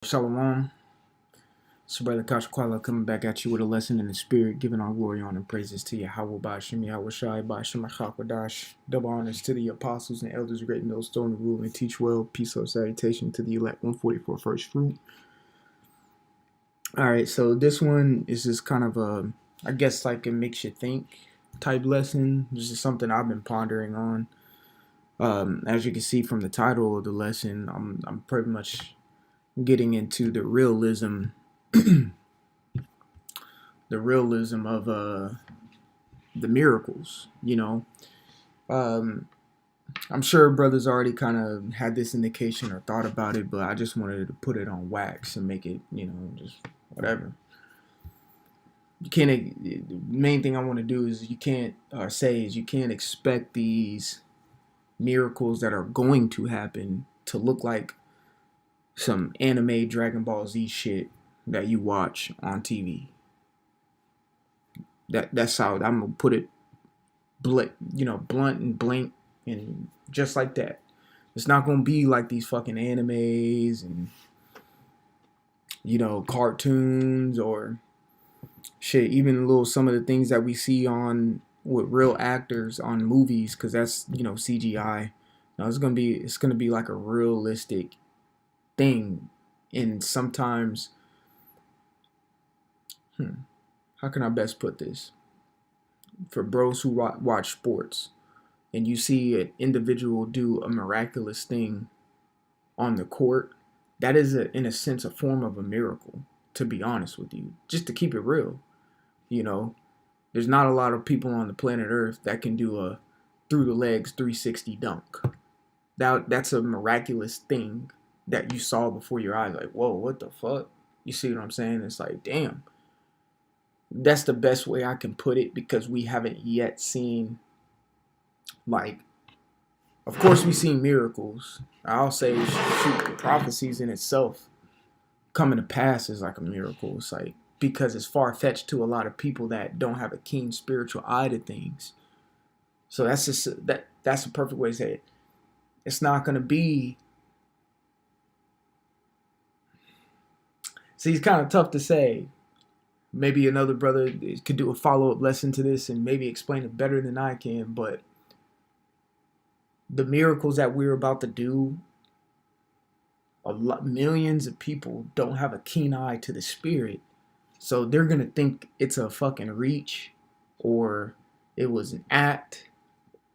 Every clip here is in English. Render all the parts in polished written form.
Shalom. It's your brother Kashakwala coming back at you with a lesson in the spirit, giving all glory, honor, and praises to Yahweh Bashim, Yahweh Shai, Bashim, Chakwadash. Double honors to the apostles and elders, great millstone, to rule and teach well. Peace of salutation to the elect 144 first fruit. Alright, so this one is just kind of I guess like a makes you think type lesson. This is something I've been pondering on. As you can see from the title of the lesson, I'm pretty much getting into the realism of the miracles. I'm sure brothers already kind of had this indication or thought about it, but I just wanted to put it on wax and make it, just whatever. You can't. The main thing I want to do is you can't expect these miracles that are going to happen to look like some anime Dragon Ball Z shit that you watch on TV. That's how I'm gonna put it, blunt and blank, and just like that. It's not gonna be like these fucking animes and cartoons or shit. Even some of the things that we see on with real actors on movies, because that's CGI. Now it's gonna be like a realistic thing, and sometimes, how can I best put this? For bros who watch sports, and you see an individual do a miraculous thing on the court, that is, in a sense, a form of a miracle, to be honest with you. Just to keep it real. There's not a lot of people on the planet Earth that can do a through the legs 360 dunk. That's a miraculous thing that you saw before your eyes. Like, whoa, what the fuck? You see what I'm saying? It's like, damn. That's the best way I can put it, because we haven't yet seen, like, of course we've seen miracles. I'll say, shoot, the prophecies in itself coming to pass is like a miracle. It's like, because it's far-fetched to a lot of people that don't have a keen spiritual eye to things. So that's a perfect way to say it. It's not going to be, see, it's kind of tough to say. Maybe another brother could do a follow-up lesson to this and maybe explain it better than I can, but the miracles that we're about to do, millions of people don't have a keen eye to the spirit, so they're gonna think it's a fucking reach, or it was an act,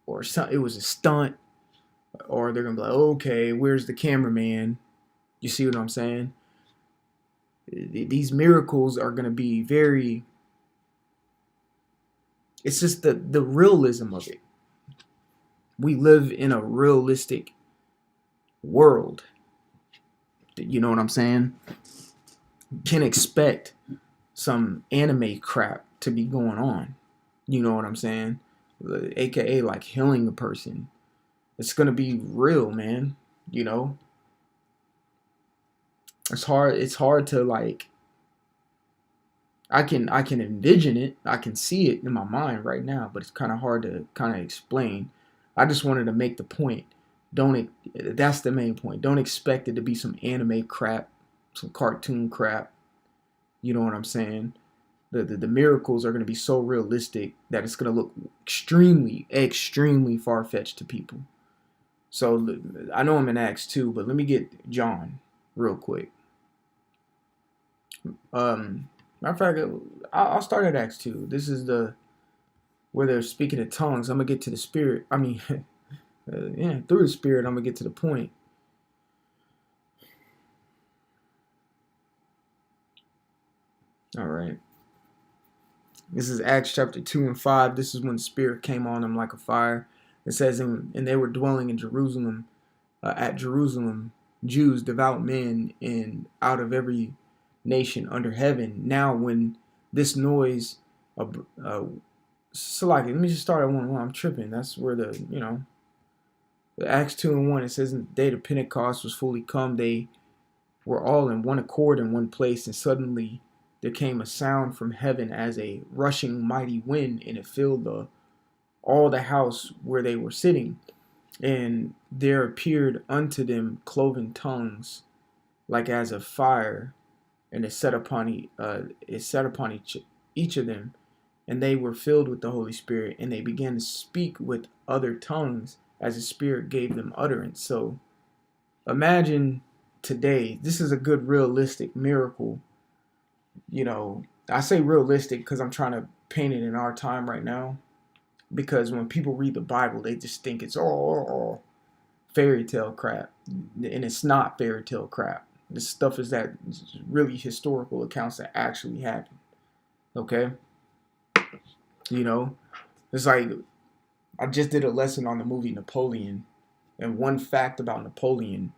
or it was a stunt, or they're gonna be like, okay, where's the cameraman? You see what I'm saying? These miracles are gonna be very. It's just the realism of it. We live in a realistic world. You know what I'm saying? You can't expect some anime crap to be going on. You know what I'm saying? AKA like healing a person. It's gonna be real, man. It's hard to, like, I can envision it. I can see it in my mind right now, but it's kind of hard to kind of explain. I just wanted to make the point. That's the main point. Don't expect it to be some anime crap, some cartoon crap. You know what I'm saying? The miracles are going to be so realistic that it's going to look extremely, extremely far-fetched to people. So I know I'm in Acts 2, but let me get John real quick. Matter of fact, I'll start at Acts 2. This is where they're speaking in tongues. I'm going to get to the spirit. I mean, through the spirit, I'm going to get to the point. All right. This is Acts chapter 2 and 5. This is when the spirit came on them like a fire. It says, and they were dwelling in Jerusalem, at Jerusalem, Jews, devout men, and out of every nation under heaven. Now when this noise, so like, let me just start at 1:1. I'm tripping. That's where the Acts 2 and 1, it says, in the day of Pentecost was fully come, they were all in one accord in one place, and suddenly there came a sound from heaven as a rushing mighty wind, and it filled all the house where they were sitting. And there appeared unto them cloven tongues like as a fire, and it set upon each of them, and they were filled with the Holy Spirit, and they began to speak with other tongues as the Spirit gave them utterance. So imagine today, this is a good realistic miracle. I say realistic because I'm trying to paint it in our time right now. Because when people read the Bible, they just think it's all fairy tale crap, and it's not fairy tale crap. This stuff is that really historical accounts that actually happened. Okay, it's like I just did a lesson on the movie Napoleon, and one fact about Napoleon,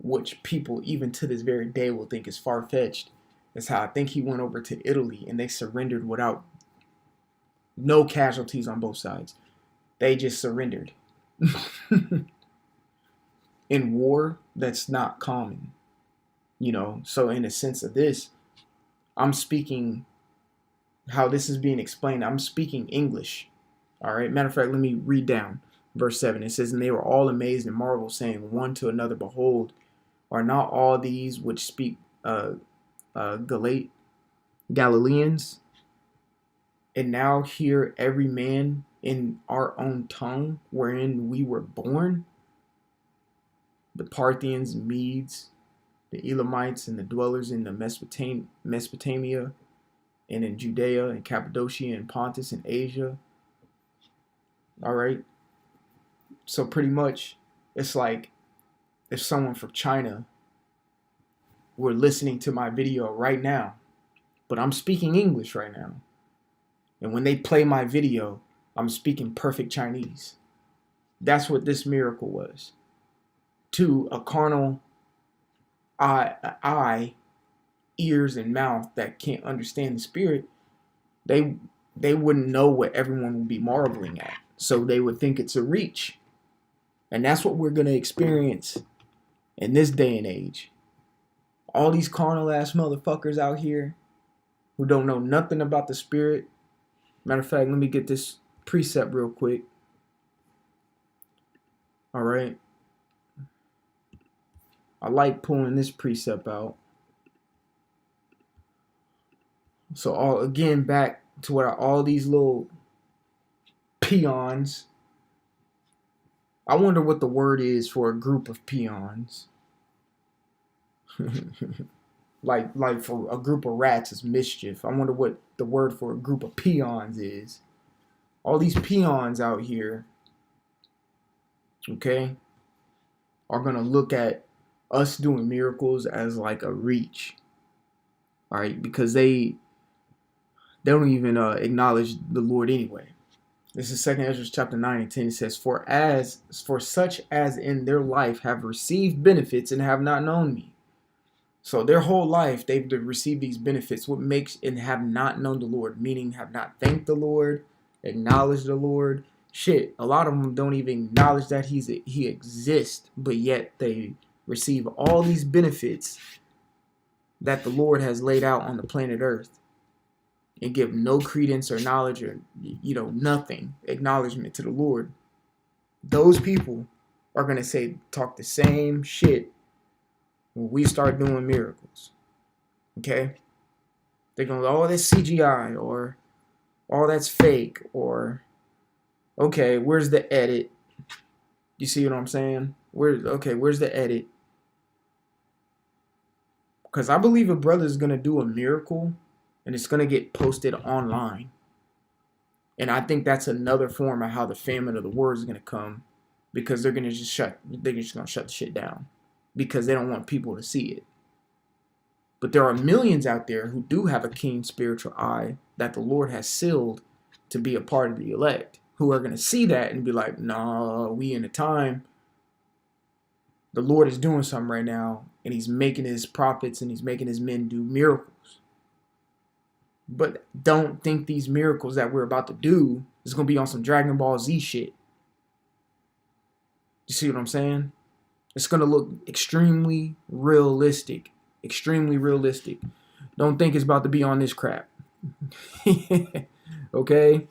which people even to this very day will think is far fetched, is how I think he went over to Italy and they surrendered without no casualties on both sides. They just surrendered. In war, that's not common. So in a sense of this, I'm speaking how this is being explained. I'm speaking English. All right. Matter of fact, let me read down verse 7. It says, "And they were all amazed and marveled, saying one to another, Behold, are not all these which speak Galileans? And now hear every man in our own tongue wherein we were born, the Parthians, Medes, the Elamites, and the dwellers in the Mesopotamia, and in Judea, and Cappadocia, and Pontus, and Asia." All right. So pretty much, it's like if someone from China were listening to my video right now, but I'm speaking English right now. And when they play my video, I'm speaking perfect Chinese. That's what this miracle was. To a carnal eye, ears, and mouth that can't understand the Spirit, they wouldn't know what everyone would be marveling at. So they would think it's a reach. And that's what we're going to experience in this day and age. All these carnal ass motherfuckers out here who don't know nothing about the Spirit. Matter of fact, let me get this precept real quick. All right. I like pulling this precept out. So again, back to what all these little peons. I wonder what the word is for a group of peons. like for a group of rats is mischief. I wonder what the word for a group of peons is. All these peons out here, okay, are going to look at us doing miracles as like a reach. All right, because they don't even acknowledge the Lord anyway. This is 2 Ezra chapter 9 and 10. It says, For such as in their life have received benefits and have not known me. So their whole life they've received these benefits. What makes and have not known the Lord, meaning have not thanked the Lord, acknowledged the Lord. Shit, a lot of them don't even acknowledge that he exists, but yet they receive all these benefits that the Lord has laid out on the planet Earth, and give no credence or knowledge or nothing acknowledgement to the Lord. Those people are gonna talk the same shit when we start doing miracles. Okay? They're gonna go, oh, that's CGI, or oh, that's fake, or okay, where's the edit? You see what I'm saying? Where's the edit? Because I believe a brother is gonna do a miracle and it's gonna get posted online. And I think that's another form of how the famine of the word is gonna come, because they're just gonna shut the shit down because they don't want people to see it. But there are millions out there who do have a keen spiritual eye that the Lord has sealed to be a part of the elect, who are going to see that and be like, nah, we in a time. The Lord is doing something right now, and he's making his prophets and he's making his men do miracles. But don't think these miracles that we're about to do is going to be on some Dragon Ball Z shit. You see what I'm saying? It's going to look extremely realistic. Extremely realistic. Don't think it's about to be on this crap. Okay?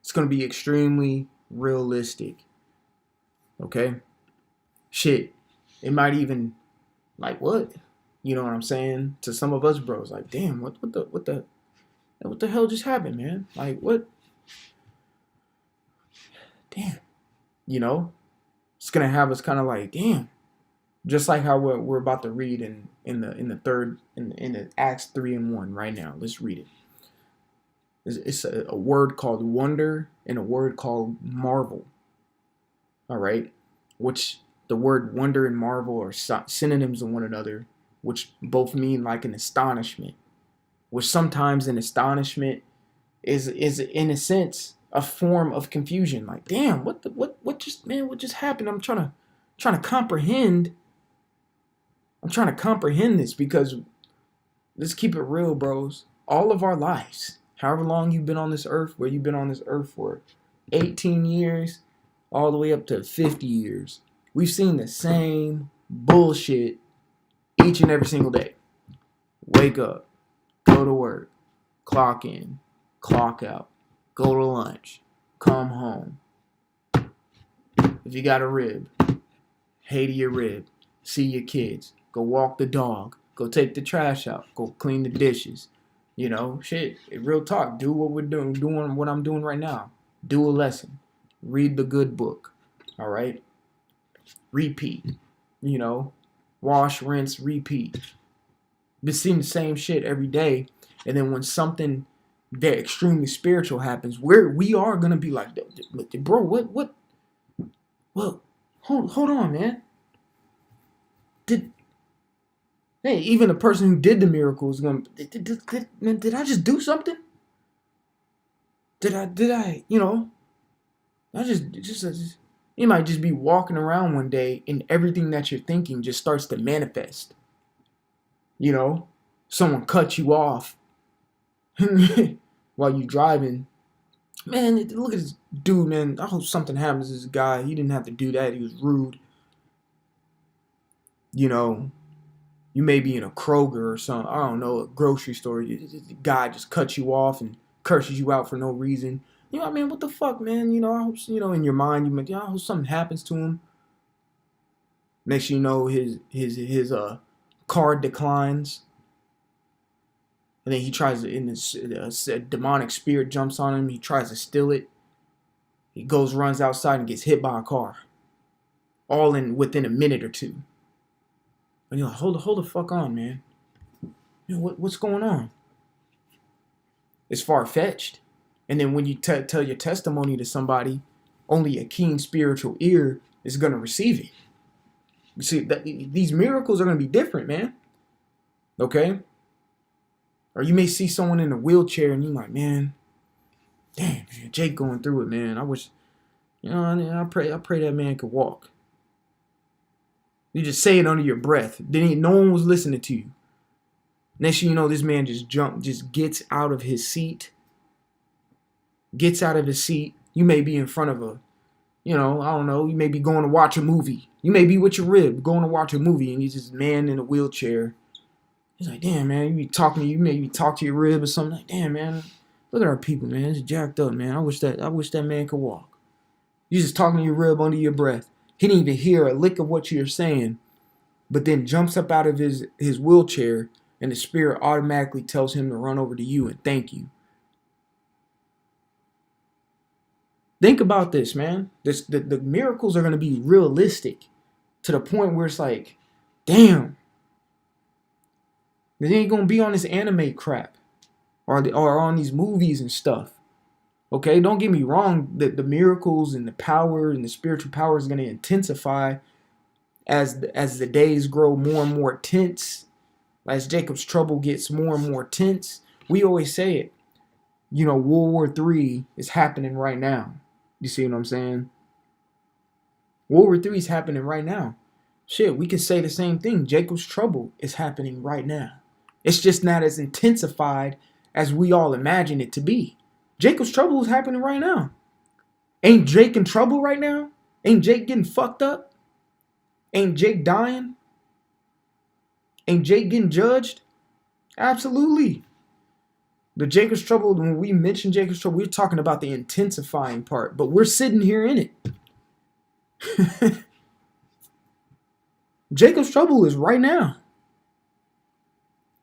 It's going to be extremely realistic. Okay? Shit. It might even like what? You know what I'm saying? To some of us bros, like, damn, what the hell just happened, man? Like what? Damn. You know? It's gonna have us kind of like, damn. Just like how we're about to read in the third in the Acts 3:1 right now. Let's read it. It's a word called wonder and a word called marvel. All right, which the word wonder and marvel are synonyms of one another, which both mean like an astonishment. Which sometimes an astonishment is in a sense a form of confusion. Like, damn, what just happened? Trying to comprehend. I'm trying to comprehend this because let's keep it real, bros. All of our lives, however long you've been on this earth, where you've been on this earth for 18 years, all the way up to 50 years, we've seen the same bullshit each and every single day. Wake up, go to work, clock in, clock out, go to lunch, come home. If you got a rib, hey to your rib, see your kids, go walk the dog, go take the trash out, go clean the dishes. You know, shit, real talk, do what we're doing what I'm doing right now. Do a lesson, read the good book, all right? Repeat, you know, wash, rinse, repeat. Been seeing the same shit every day, and then when something that extremely spiritual happens, we are gonna be like, bro, what? Well, hold on, man. Hey, even the person who did the miracle is gonna. Did I just do something? Did I? You know, I just. You might just be walking around one day and everything that you're thinking just starts to manifest. You know, someone cut you off while you're driving. Man, look at this dude, man. I hope something happens to this guy. He didn't have to do that. He was rude. You know, you may be in a Kroger or something, I don't know, a grocery store. The guy just cuts you off and curses you out for no reason. You know what I mean? What the fuck, man? You know, I hope, you know, in your mind, you might, I hope something happens to him. Next you know, his card declines. And then he tries to, in this, a demonic spirit jumps on him. He tries to steal it. He goes, runs outside and gets hit by a car. All in within a minute or two. And you're like, hold the fuck on, man. You know, what's going on? It's far-fetched. And then when you tell your testimony to somebody, only a keen spiritual ear is going to receive it. You see, these miracles are going to be different, man. Okay? Or you may see someone in a wheelchair and you're like, man, damn, man, Jake going through it, man. I wish, you know, I pray that man could walk. You just say it under your breath. Then no one was listening to you. Next thing you know, this man just gets out of his seat. You may be in front of a, you know, I don't know, you may be going to watch a movie. You may be with your rib going to watch a movie and he's this man in a wheelchair. He's like, damn, man, you maybe talk to your rib or something. Like, damn, man, look at our people, man. It's jacked up, man. I wish that man could walk. You just talking to your rib under your breath. He didn't even hear a lick of what you're saying, but then jumps up out of his wheelchair and the spirit automatically tells him to run over to you and thank you. Think about this, man. The miracles are going to be realistic to the point where it's like, damn. They ain't going to be on this anime crap or on these movies and stuff. Okay, don't get me wrong. The miracles and the power and the spiritual power is going to intensify as the days grow more and more tense. As Jacob's trouble gets more and more tense. We always say it. You know, World War III is happening right now. You see what I'm saying? World War III is happening right now. Shit, we could say the same thing. Jacob's trouble is happening right now. It's just not as intensified as we all imagine it to be. Jacob's trouble is happening right now. Ain't Jake in trouble right now? Ain't Jake getting fucked up? Ain't Jake dying? Ain't Jake getting judged? Absolutely. The Jacob's trouble, when we mention Jacob's trouble, we're talking about the intensifying part, but we're sitting here in it. Jacob's trouble is right now.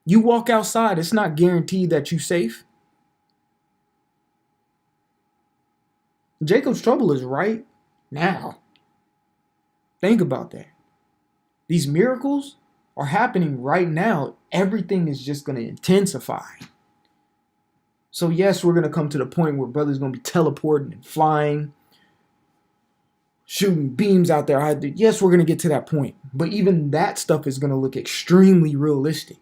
You walk outside, it's not guaranteed that you're safe. Jacob's trouble is right now. Think about that. These miracles are happening right now. Everything is just going to intensify. So yes, we're going to come to the point where brother's going to be teleporting and flying, shooting beams out there. Yes, we're going to get to that point. But even that stuff is going to look extremely realistic.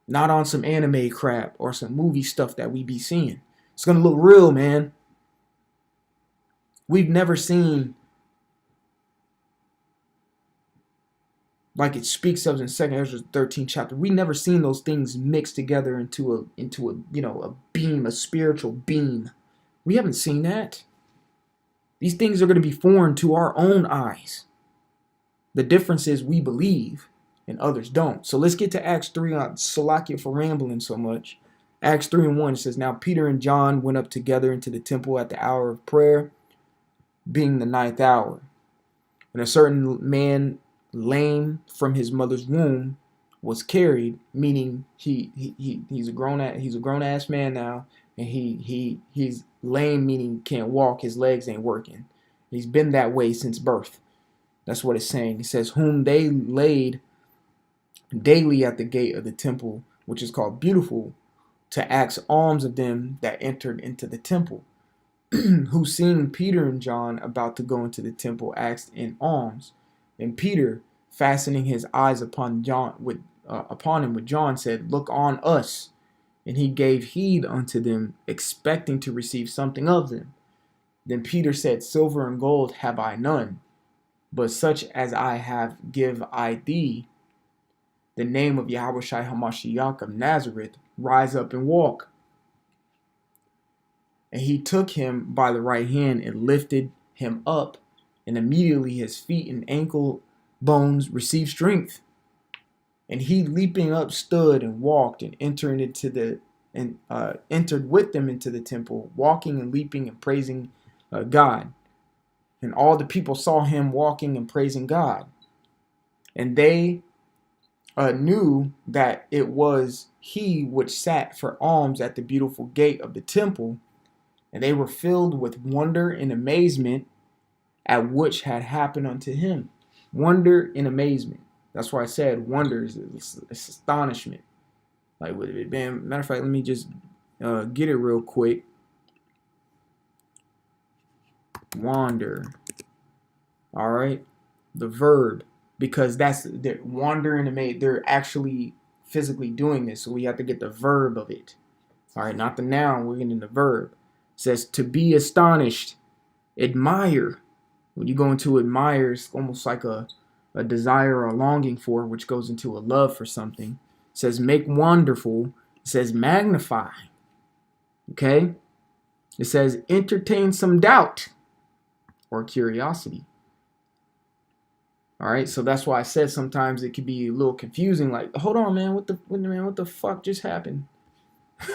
Not on some anime crap or some movie stuff that we be seeing. It's going to look real, man. We've never seen, like it speaks of in 2 Ezra 13 chapter, we never seen those things mixed together into a a beam, a spiritual beam. We haven't seen that. These things are going to be foreign to our own eyes. The difference is we believe and others don't. So let's get to Acts 3. Salakia for rambling so much. Acts 3:1 says, now Peter and John went up together into the temple at the hour of prayer, being the 9th hour. And a certain man, lame from his mother's womb, was carried, meaning he's a grown ass man now, and he's lame, meaning can't walk, his legs ain't working. He's been that way since birth. That's what it's saying. It says, whom they laid daily at the gate of the temple, which is called Beautiful, to ask alms of them that entered into the temple. Who seeing Peter and John about to go into the temple asked in alms. And Peter, fastening his eyes upon him with John, said, look on us. And he gave heed unto them, expecting to receive something of them. Then Peter said, silver and gold have I none, but such as I have give I thee. The name of Yahushua HaMashiach of Nazareth, rise up and walk. And he took him by the right hand and lifted him up, and immediately his feet and ankle bones received strength. And he, leaping up, stood and walked, and entered with them into the temple, walking and leaping and praising God. And all the people saw him walking and praising God. And they knew that it was he which sat for alms at the beautiful gate of the temple. And they were filled with wonder and amazement at which had happened unto him. Wonder and amazement. That's why I said wonder is astonishment. Like, matter of fact, let me just get it real quick. Wander. All right. The verb. Because they're wandering and they're actually physically doing this. So we have to get the verb of it. All right. Not the noun. We're getting the verb. It says to be astonished. Admire. When you go into admire, it's almost like a desire or a longing for, which goes into a love for something. It says make wonderful. It says magnify. Okay? It says entertain some doubt or curiosity. All right, so that's why I said sometimes it could be a little confusing. Like, hold on, man, what the fuck just happened?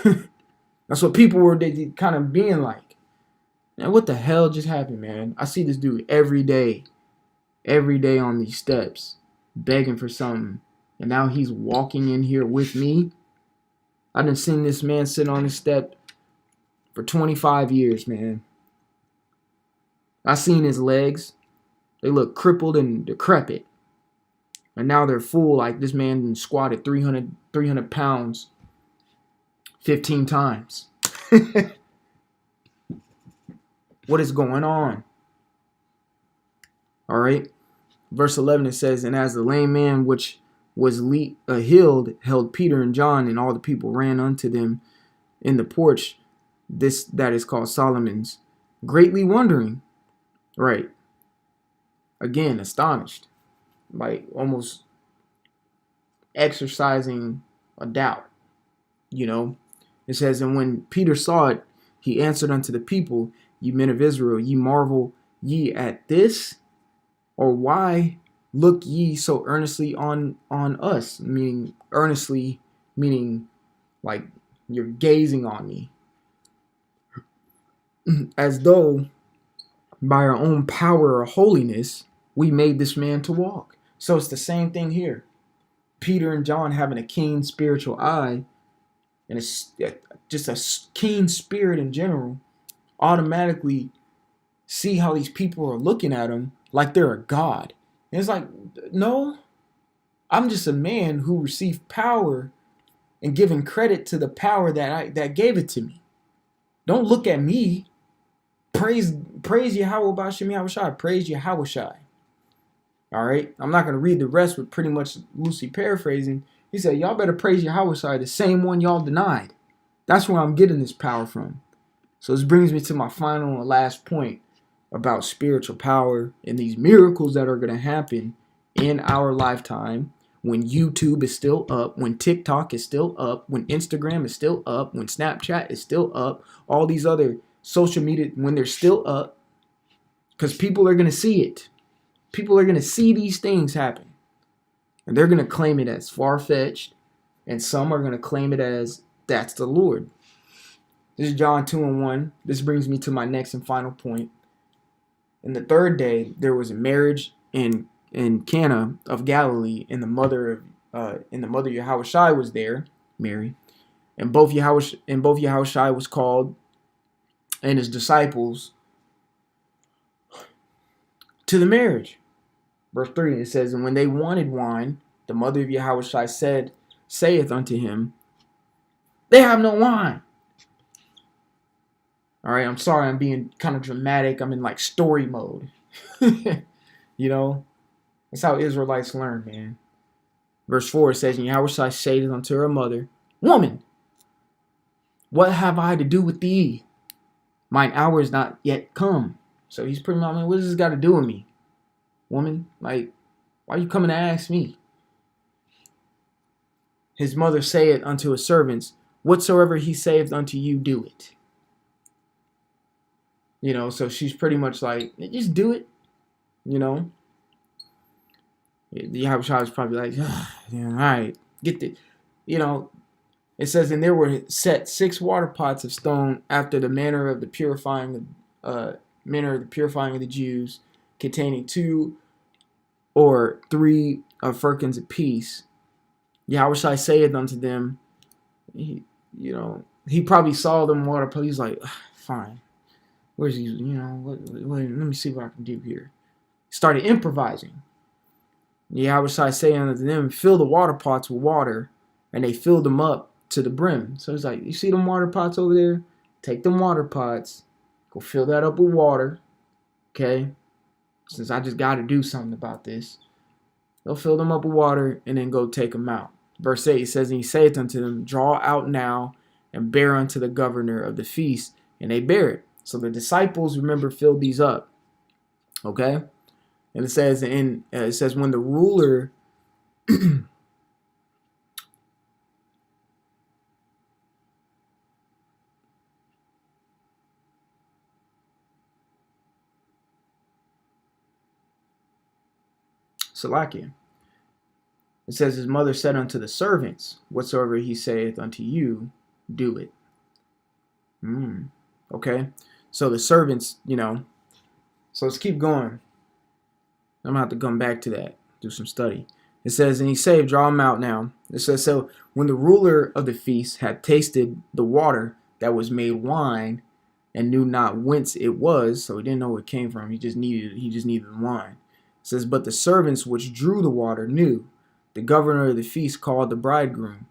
That's what people were kind of being like. Man, what the hell just happened, man? I see this dude every day on these steps, begging for something, and now he's walking in here with me. I done seen this man sit on this step for 25 years, man. I seen his legs. They look crippled and decrepit. And now they're full, like this man squatted 300 pounds 15 times. What is going on? All right. Verse 11, it says, and as the lame man which was healed held Peter and John, and all the people ran unto them in the porch, this that is called Solomon's, greatly wondering. Right. Again, astonished, like almost exercising a doubt, It says, and when Peter saw it, he answered unto the people, ye men of Israel, ye marvel ye at this? Or why look ye so earnestly on us? Meaning earnestly, meaning like you're gazing on me. As though by our own power or holiness, we made this man to walk. So it's the same thing here. Peter and John having a keen spiritual eye and just a keen spirit in general, automatically see how these people are looking at him like they're a god. And it's like, no, I'm just a man who received power and giving credit to the power that gave it to me. Don't look at me. Praise Yahweh Bashim Yahushai. Praise Yahushai. All right. I'm not going to read the rest, but pretty much loosely paraphrasing. He said, y'all better praise Yahushai, the same one y'all denied. That's where I'm getting this power from. So this brings me to my final and last point about spiritual power and these miracles that are going to happen in our lifetime when YouTube is still up, when TikTok is still up, when Instagram is still up, when Snapchat is still up, all these other social media, when they're still up, because people are going to see it. People are going to see these things happen. And they're going to claim it as far-fetched, and some are going to claim it as that's the Lord. This is John 2:1. This brings me to my next and final point. In the third day, there was a marriage in Cana of Galilee, and the mother Yahushai was there, Mary, and both Yahushai was called and his disciples to the marriage. Verse 3, it says, and when they wanted wine, the mother of Yahushai saith unto him, they have no wine. All right, I'm sorry, I'm being kind of dramatic. I'm in like story mode. You know, that's how Israelites learn, man. Verse 4, it says, and Yahushai saith unto her mother, woman, what have I to do with thee? Mine hour is not yet come. So he's pretty much, what does this got to do with me? Woman, like, why are you coming to ask me? His mother saith unto his servants, whatsoever he saith unto you, do it. You know, so she's pretty much like, just do it. You know, the Yahushua is probably like, yeah, all right, get the, you know, it says, and there were set 6 water pots of stone after the manner of the purifying of the Jews, containing 2 or 3 firkins apiece. Yahushua saith unto them, he probably saw them water pots. He's like, fine. Where's he? You know, let me see what I can do here. Started improvising. Yahushua saying unto them, fill the water pots with water, and they filled them up to the brim. So it's like, you see them water pots over there? Take them water pots, go fill that up with water. Okay, since I just got to do something about this, they'll fill them up with water and then go take them out. Verse 8 says, and he saith unto them, draw out now and bear unto the governor of the feast, and they bear it. So the disciples, remember, filled these up. Okay? And it says when the ruler Salakia. It says his mother said unto the servants, whatsoever he saith unto you, do it. Okay? So the servants, you know, so let's keep going. I'm going to have to come back to that, do some study. It says, and he said, draw them out now. It says, so when the ruler of the feast had tasted the water that was made wine and knew not whence it was, so he didn't know where it came from. He just needed the wine. It says, but the servants which drew the water knew. The governor of the feast called the bridegroom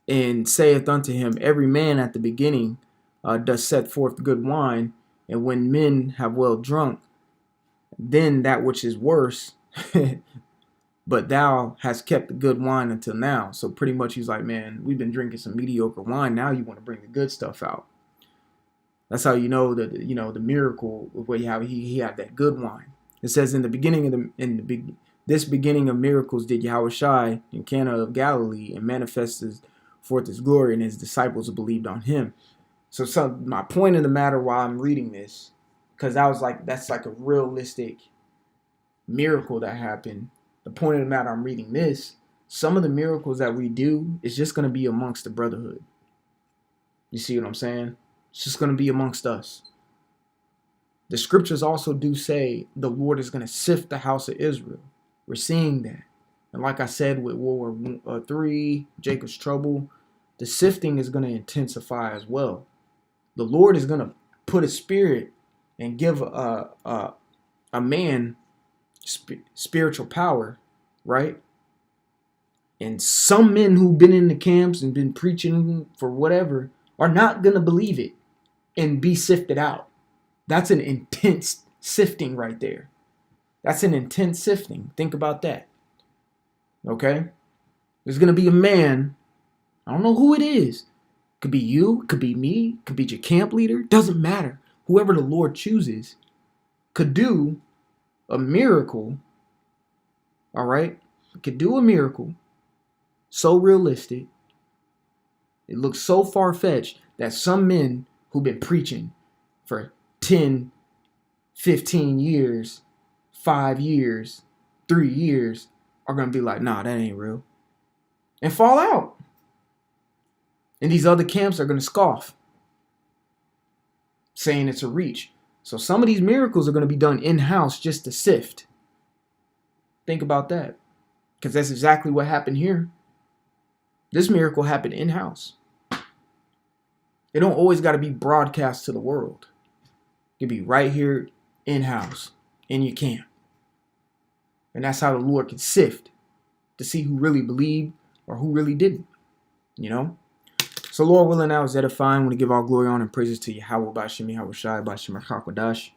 and saith unto him, every man at the beginning does set forth good wine, and when men have well drunk, then that which is worse, but thou hast kept the good wine until now. So pretty much he's like, man, we've been drinking some mediocre wine. Now you want to bring the good stuff out. That's how you know that, you know, the miracle of what he had that good wine. It says in the beginning of this beginning of miracles did Yahushai in Cana of Galilee and manifested forth his glory, and his disciples believed on him. So my point of the matter why I'm reading this, because that's like a realistic miracle that happened. The point of the matter I'm reading this, some of the miracles that we do is just going to be amongst the brotherhood. You see what I'm saying? It's just going to be amongst us. The scriptures also do say the Lord is going to sift the house of Israel. We're seeing that. And like I said, with World War III, Jacob's trouble, the sifting is going to intensify as well. The Lord is going to put a spirit and give a man spiritual power, right? And some men who've been in the camps and been preaching for whatever are not going to believe it and be sifted out. That's an intense sifting right there. That's an intense sifting. Think about that. Okay? There's going to be a man, I don't know who it is. Could be you, could be me, could be your camp leader. Doesn't matter. Whoever the Lord chooses could do a miracle. All right? Could do a miracle. So realistic. It looks so far-fetched that some men who've been preaching for 10, 15 years, 5 years, 3 years are going to be like, nah, that ain't real. And fall out. And these other camps are going to scoff, saying it's a reach. So some of these miracles are going to be done in-house just to sift. Think about that. Because that's exactly what happened here. This miracle happened in-house. It don't always got to be broadcast to the world. It could be right here in-house, in your camp. And that's how the Lord can sift to see who really believed or who really didn't. You know? So Lord willing, I was edifying. I want to give all glory, honor, and praises to Yahweh Bashim, Yahweh Shai, Bashim HaKadosh.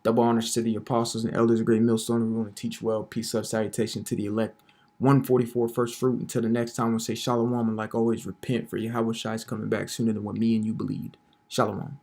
Double honors to the apostles and elders of Great Millstone. We want to teach well. Peace, love, salutation to the elect. 144 first fruit. Until the next time, we'll say shalom. And like always, repent, for Yahweh Shai is coming back sooner than what me and you believed. Shalom.